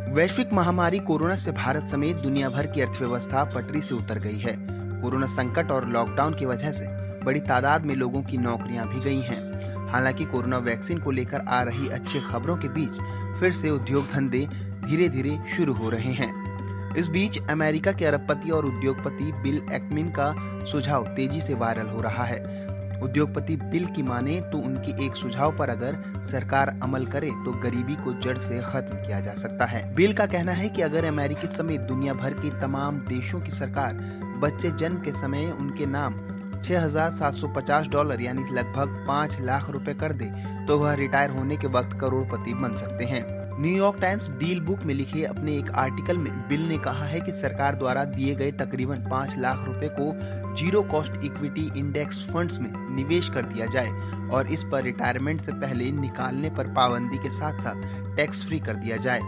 वैश्विक महामारी कोरोना से भारत समेत दुनिया भर की अर्थव्यवस्था पटरी से उतर गई है। कोरोना संकट और लॉकडाउन की वजह से बड़ी तादाद में लोगों की नौकरियां भी गई हैं। हालांकि कोरोना वैक्सीन को लेकर आ रही अच्छी खबरों के बीच फिर से उद्योग धंधे धीरे धीरे शुरू हो रहे हैं। इस बीच अमेरिका के अरबपति और उद्योगपति बिल एक्मिन का सुझाव तेजी से वायरल हो रहा है। उद्योगपति बिल की माने तो उनकी एक सुझाव पर अगर सरकार अमल करे तो गरीबी को जड़ से खत्म किया जा सकता है। बिल का कहना है कि अगर अमेरिकी समेत दुनिया भर की तमाम देशों की सरकार बच्चे जन्म के समय उनके नाम $6,750 यानी लगभग 5 लाख रुपए कर दे तो वह रिटायर होने के वक्त करोड़पति बन सकते हैं। न्यूयॉर्क टाइम्स डील बुक में लिखे अपने एक आर्टिकल में बिल ने कहा है कि सरकार द्वारा दिए गए तकरीबन 5 लाख रुपए को zero cost equity index funds में निवेश कर दिया जाए और इस पर रिटायरमेंट से पहले निकालने पर पाबंदी के साथ साथ टैक्स फ्री कर दिया जाए।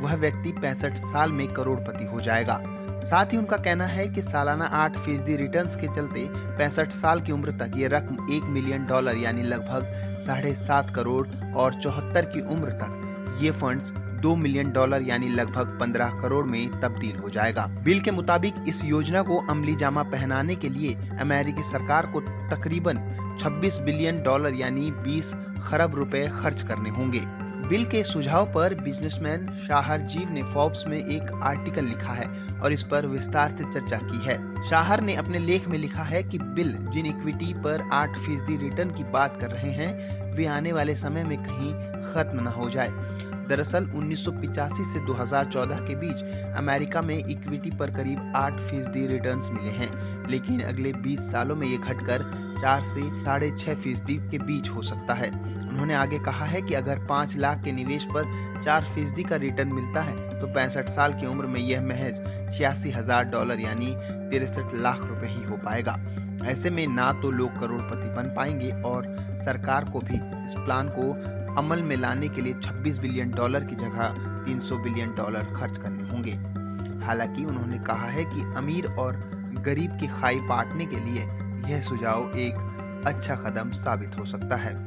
वह व्यक्ति 65 साल में करोड़पति हो जाएगा। साथ ही उनका कहना है कि सालाना 8% रिटर्न्स के चलते 65 साल की उम्र तक ये रकम $1 मिलियन यानी लगभग 7.5 करोड़ और 74 की उम्र तक ये फंड्स $2 मिलियन यानी लगभग 15 करोड़ में तब्दील हो जाएगा। बिल के मुताबिक इस योजना को अमली जामा पहनाने के लिए अमेरिकी सरकार को तकरीबन $26 बिलियन यानी 20 खरब रुपए खर्च करने होंगे। बिल के सुझाव पर बिजनेसमैन शाहर जीव ने फोर्ब्स में एक आर्टिकल लिखा है और इस पर विस्तार से चर्चा की है। शाहर ने अपने लेख में लिखा है कि बिल जिन इक्विटी पर 8% रिटर्न की बात कर रहे हैं वे आने वाले समय में कहीं खत्म न हो जाए। दरअसल 1985 से 2014 के बीच अमेरिका में इक्विटी पर करीब 8% रिटर्न्स मिले हैं, लेकिन अगले 20 सालों में ये घटकर 4 से 6.5% के बीच हो सकता है। उन्होंने आगे कहा है कि अगर 5 लाख के निवेश पर 4% का रिटर्न मिलता है तो 65 साल की उम्र में यह महज $86,000 यानी 63 लाख रुपए ही हो पाएगा। ऐसे में ना तो लोग करोड़पति बन पाएंगे और सरकार को भी इस प्लान को अमल में लाने के लिए $26 बिलियन की जगह $300 बिलियन खर्च करने होंगे। हालांकि उन्होंने कहा है कि अमीर और गरीब की खाई बांटने के लिए यह सुझाव एक अच्छा कदम साबित हो सकता है।